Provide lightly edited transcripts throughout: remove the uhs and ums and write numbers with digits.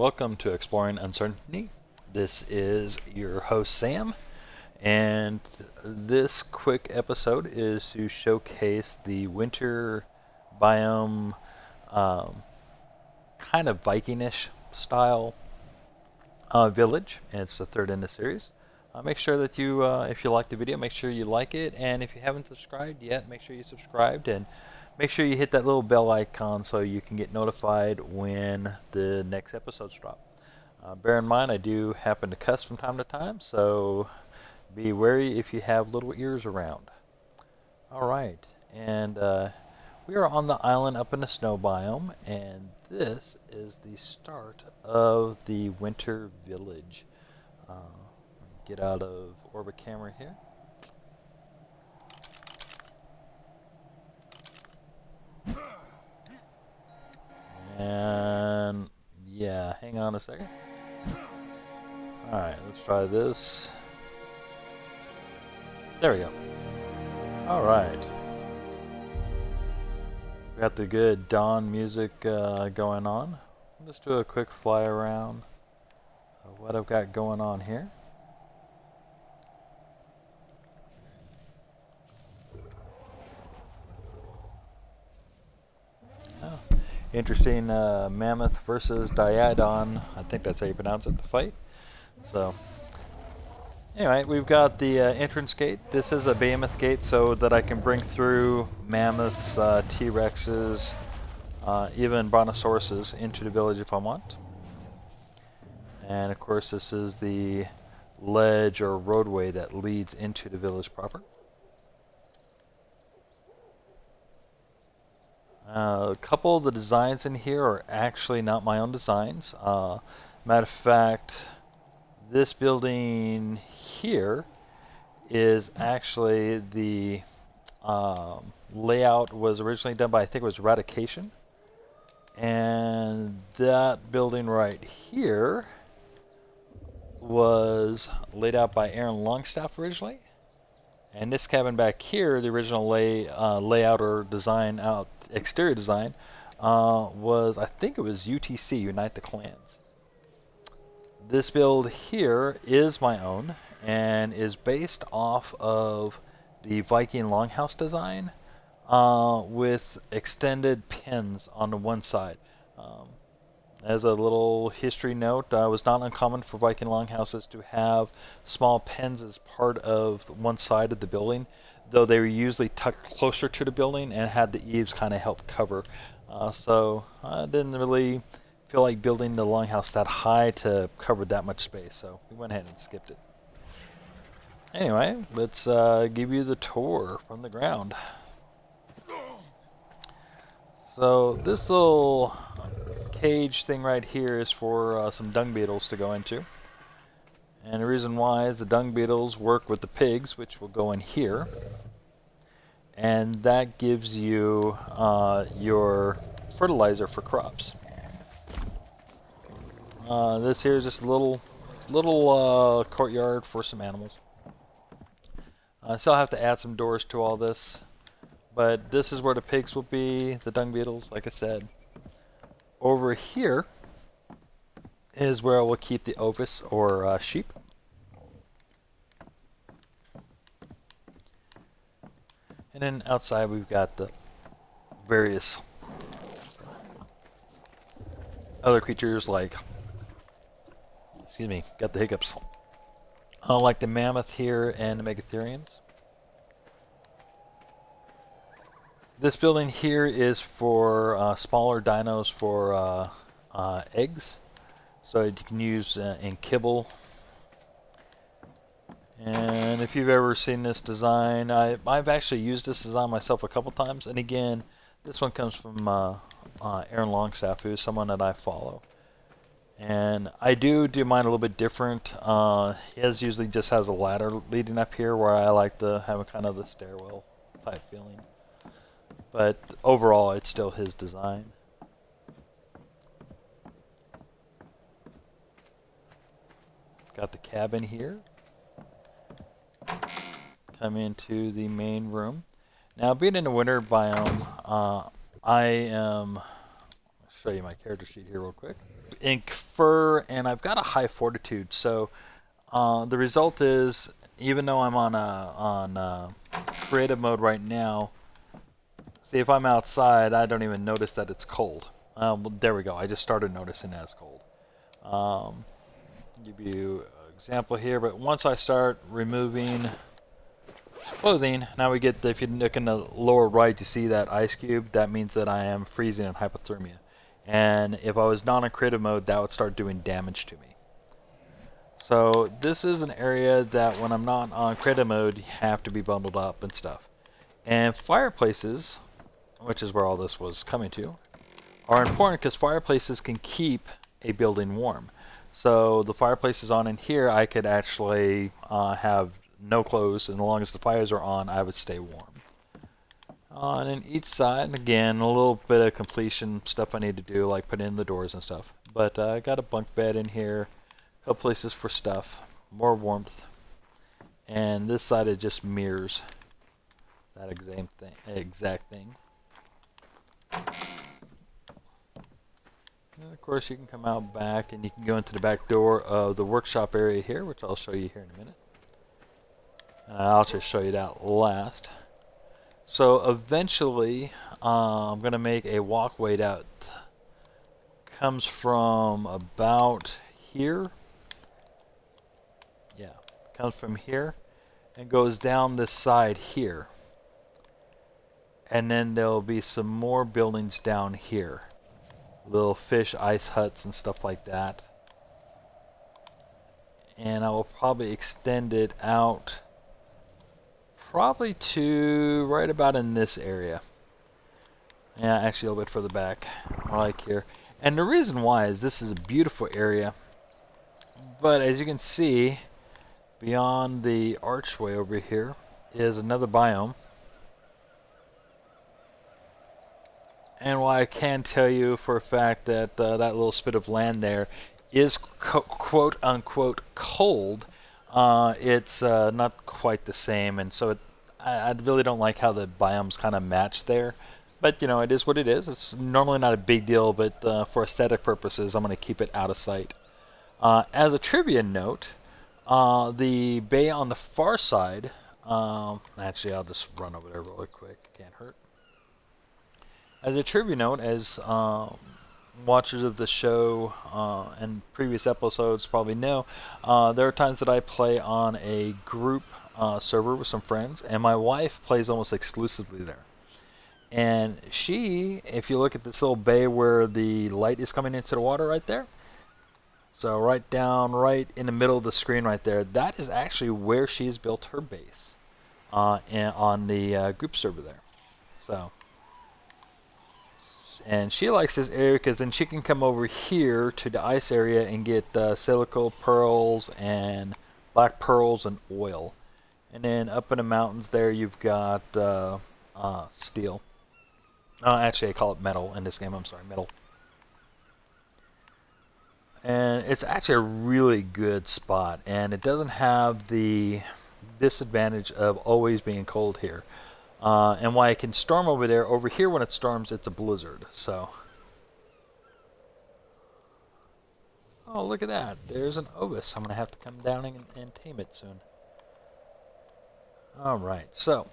welcome to Exploring Uncertainty. This is your host Sam, and this quick episode is to showcase the winter biome, um, kind of Vikingish style village, and it's the third in the series. Make sure that you, if you like the video, make sure you like it, and if you haven't subscribed yet, make sure you subscribed, and make sure you hit that little bell icon so you can get notified when the next episodes drop. Bear in mind, I do happen to cuss from time to time, so be wary if you have little ears around. Alright, and we are on the island up in the snow biome, and this is the start of the winter village. Get out of orbit camera here. And yeah, hang on a second. Alright, let's try this. There we go. Alright. Got the good dawn music going on. Let's do a quick fly around of what I've got going on here. Interesting mammoth versus diadon. I think that's how you pronounce it, the fight. So, anyway, we've got the entrance gate. This is a behemoth gate so that I can bring through mammoths, T-Rexes, even brontosauruses into the village if I want. And of course, this is the ledge or roadway that leads into the village proper. A couple of the designs in here are actually not my own designs. Matter of fact, this building here is actually the layout was originally done by, I think it was Radication. And that building right here was laid out by Aaron Longstaff originally. And this cabin back here, the original layout or design out exterior design was, I think it was UTC, Unite the Clans. This build here is my own and is based off of the Viking longhouse design with extended pins on the one side. As a little history note, it was not uncommon for Viking longhouses to have small pens as part of one side of the building, though they were usually tucked closer to the building and had the eaves kind of help cover. So I didn't really feel like building the longhouse that high to cover that much space, so we went ahead and skipped it. Anyway, let's give you the tour from the ground. So this little cage thing right here is for some dung beetles to go into. And the reason why is the dung beetles work with the pigs, which will go in here. And that gives you your fertilizer for crops. This here is just a little courtyard for some animals. I still have to add some doors to all this. But this is where the pigs will be, the dung beetles, like I said. Over here is where I will keep the ovis or sheep. And then outside we've got the various other creatures like, excuse me, got the hiccups. Like the mammoth here and the megatheriums. This building here is for smaller dinos for eggs, so you can use in kibble. And if you've ever seen this design, I've actually used this design myself a couple times. And again, this one comes from Aaron Longstaff, who is someone that I follow. And I do mine a little bit different. His usually just has a ladder leading up here, where I like to have a kind of the stairwell type feeling. But overall, it's still his design. Got the cabin here. Come into the main room. Now, being in the winter biome, I am... I'll show you my character sheet here real quick. infer, and I've got a high fortitude. So the result is, even though I'm on creative mode right now, see, if I'm outside, I don't even notice that it's cold. Well, there we go. I just started noticing that it's cold. Give you an example here, but once I start removing clothing, now we get, if you look in the lower right, you see that ice cube. That means that I am freezing in hypothermia. And if I was not in creative mode, that would start doing damage to me. So this is an area that when I'm not on creative mode, you have to be bundled up and stuff. And fireplaces, which is where all this was coming to, are important because fireplaces can keep a building warm. So the fireplace is on in here, I could actually have no clothes, and as long as the fires are on, I would stay warm. And then each side, again, a little bit of completion stuff I need to do, like put in the doors and stuff. But I got a bunk bed in here, a couple places for stuff, more warmth. And this side it just mirrors that exact thing. And of course you can come out back and you can go into the back door of the workshop area here, which I'll show you here in a minute. I'll just show you that last. So eventually I'm going to make a walkway that comes from about here. Yeah, comes from here and goes down this side here. And then there'll be some more buildings down here. Little fish ice huts and stuff like that. And I will probably extend it out probably to right about in this area. Yeah, actually a little bit further back, more like here. And the reason why is this is a beautiful area, but as you can see, beyond the archway over here is another biome. And while I can tell you for a fact that that little spit of land there is quote unquote cold, it's not quite the same, and so I really don't like how the biomes kind of match there. But you know, it is what it is. It's normally not a big deal, but for aesthetic purposes, I'm going to keep it out of sight. As a trivia note, the bay on the far side, actually I'll just run over there really quick, can't hurt. As a trivia note, as watchers of the show and previous episodes probably know, there are times that I play on a group server with some friends, and my wife plays almost exclusively there. And she, if you look at this little bay where the light is coming into the water right there, so right down right in the middle of the screen right there, that is actually where she's built her base on the group server there. So, and she likes this area because then she can come over here to the ice area and get silico pearls and black pearls and oil. And then up in the mountains there you've got steel. Actually I call it metal in this game, I'm sorry, metal. And it's actually a really good spot, and it doesn't have the disadvantage of always being cold here. And why it can storm over there, over here when it storms, it's a blizzard. So, oh, look at that. There's an obus. I'm going to have to come down and tame it soon. Alright, so,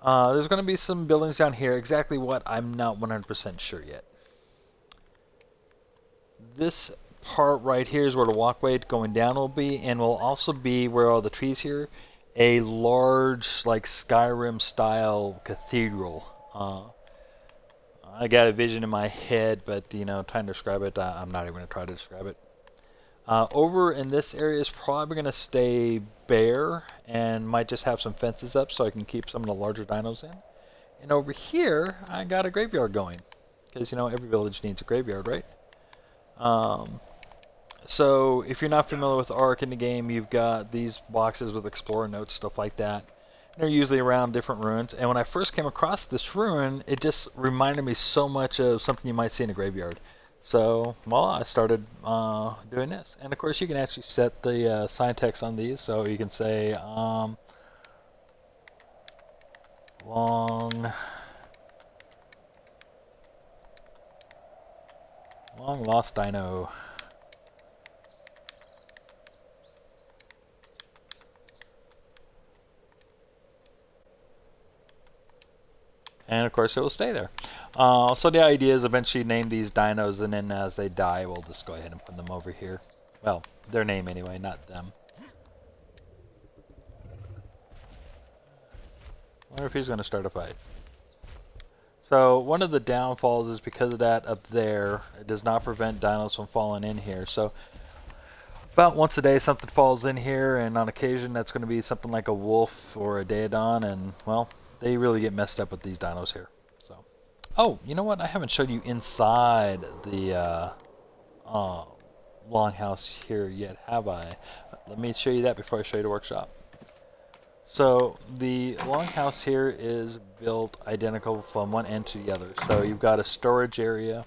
there's going to be some buildings down here. Exactly what, I'm not 100% sure yet. This part right here is where the walkway going down will be, and will also be where all the trees here, a large, like Skyrim style cathedral. I got a vision in my head, but you know, trying to describe it, I'm not even going to try to describe it. Over in this area is probably going to stay bare and might just have some fences up so I can keep some of the larger dinos in. And over here, I got a graveyard going, because you know, every village needs a graveyard, right? So if you're not familiar with Ark in the game, you've got these boxes with explorer notes, stuff like that. They're usually around different ruins. And when I first came across this ruin, it just reminded me so much of something you might see in a graveyard. So, well, I started doing this. And of course, you can actually set the syntax on these. So you can say long Long lost dino. And of course it will stay there. So the idea is eventually name these dinos, and then as they die, we'll just go ahead and put them over here. Well, their name anyway, not them. Wonder if he's going to start a fight. So one of the downfalls is because of that up there, it does not prevent dinos from falling in here. So about once a day something falls in here, and on occasion that's going to be something like a wolf or a daedon, and well, they really get messed up with these dinos here. So, oh, you know what? I haven't showed you inside the longhouse here yet, have I? Let me show you that before I show you the workshop. So the longhouse here is built identical from one end to the other. So you've got a storage area,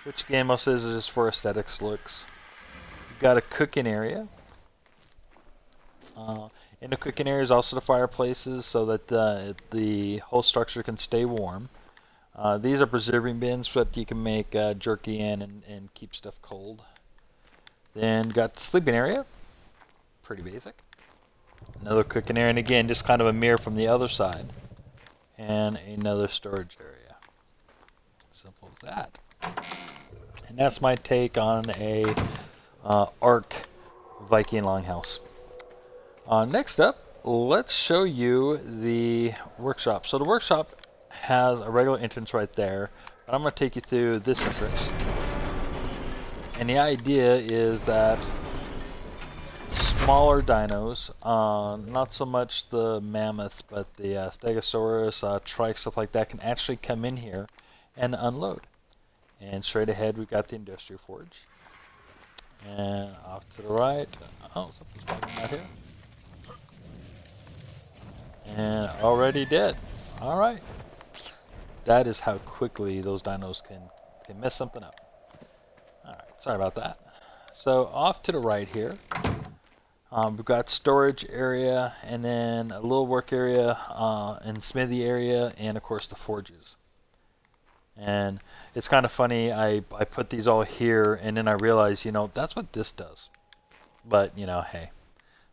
which again most of this is just for aesthetics looks. You've got a cooking area. In the cooking area is also the fireplaces, so that the whole structure can stay warm. These are preserving bins so that you can make jerky in and keep stuff cold. Then got the sleeping area, pretty basic. Another cooking area, and again just kind of a mirror from the other side. And another storage area. Simple as that. And that's my take on a Ark Viking longhouse. Next up, let's show you the workshop. So the workshop has a regular entrance right there, but I'm going to take you through this entrance. And the idea is that smaller dinos, not so much the mammoths, but the Stegosaurus, Trike, stuff like that, can actually come in here and unload. And straight ahead, we've got the Industrial Forge. And off to the right, oh, something's walking out here. And already dead. Alright. That is how quickly those dinos can mess something up. Alright, sorry about that. So off to the right here, we've got storage area, and then a little work area and smithy area, and of course the forges. And it's kind of funny, I put these all here, and then I realized, you know, that's what this does. But, you know, hey,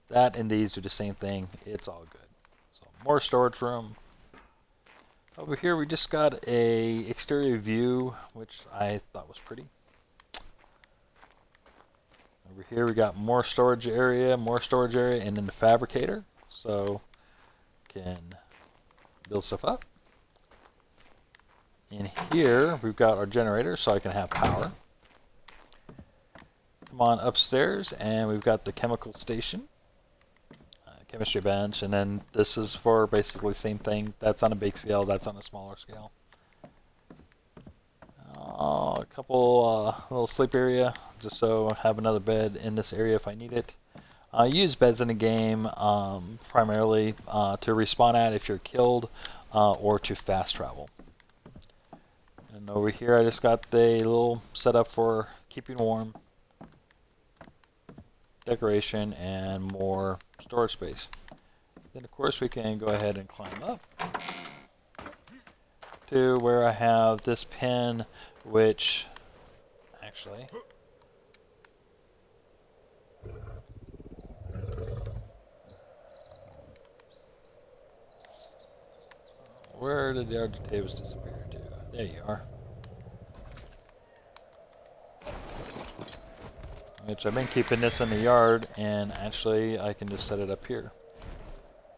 that and these do the same thing. It's all good. So more storage room. Over here we just got a exterior view, which I thought was pretty. Over here we got more storage area, and then the fabricator, so can build stuff up. In here we've got our generator, so I can have power. Come on upstairs, and we've got the chemical station, chemistry bench, and then this is for basically the same thing. That's on a big scale, that's on a smaller scale. A couple little sleep area, just so I have another bed in this area if I need it. I use beds in the game primarily to respawn at if you're killed, or to fast travel. And over here I just got the little setup for keeping warm, decoration, and more storage space. Then of course we can go ahead and climb up to where I have this pen, which actually where did the Argentavis disappear to? There you are. Which I've been keeping this in the yard, and actually I can just set it up here.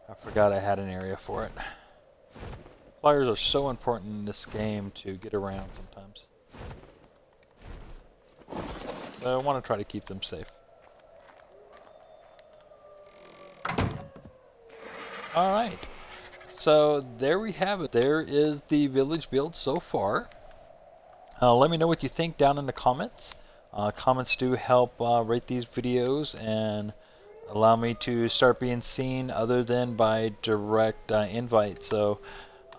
I forgot I had an area for it. Flyers are so important in this game to get around sometimes. So I want to try to keep them safe. Alright, so there we have it. There is the village build so far. Let me know what you think down in the comments. Comments do help rate these videos and allow me to start being seen other than by direct invite. So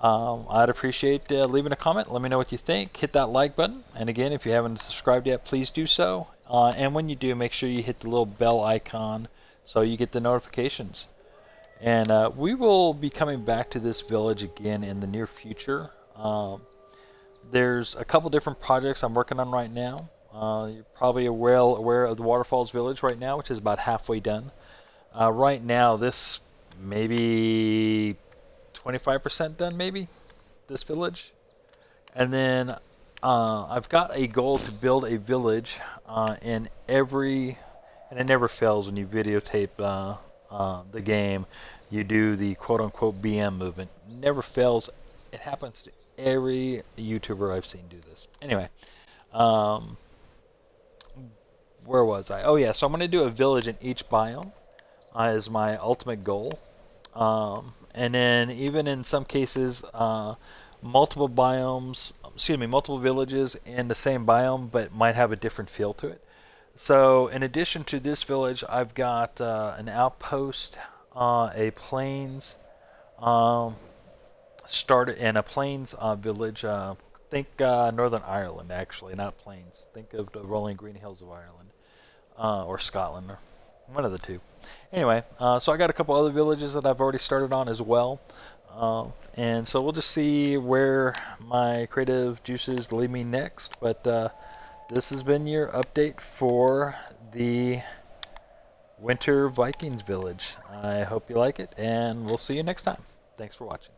I'd appreciate leaving a comment. Let me know what you think. Hit that like button, and again, if you haven't subscribed yet, please do so. And when you do, make sure you hit the little bell icon so you get the notifications. And we will be coming back to this village again in the near future. There's a couple different projects I'm working on right now. You're probably well aware of the Waterfalls Village right now, which is about halfway done. Right now, this maybe 25% done, maybe, this village. And then I've got a goal to build a village in every, and it never fails when you videotape the game. You do the quote-unquote BM movement. Never fails. It happens to every YouTuber I've seen do this. Anyway, where was I? Oh yeah, so I'm going to do a village in each biome is my ultimate goal. And then even in some cases, multiple biomes, multiple villages in the same biome, but might have a different feel to it. So in addition to this village, I've got an outpost, a plains, started in a plains village. Think Northern Ireland, actually, not plains. Think of the rolling green hills of Ireland or Scotland, or one of the two. Anyway, so I got a couple other villages that I've already started on as well. And so we'll just see where my creative juices lead me next. But this has been your update for the Winter Vikings Village. I hope you like it, and we'll see you next time. Thanks for watching.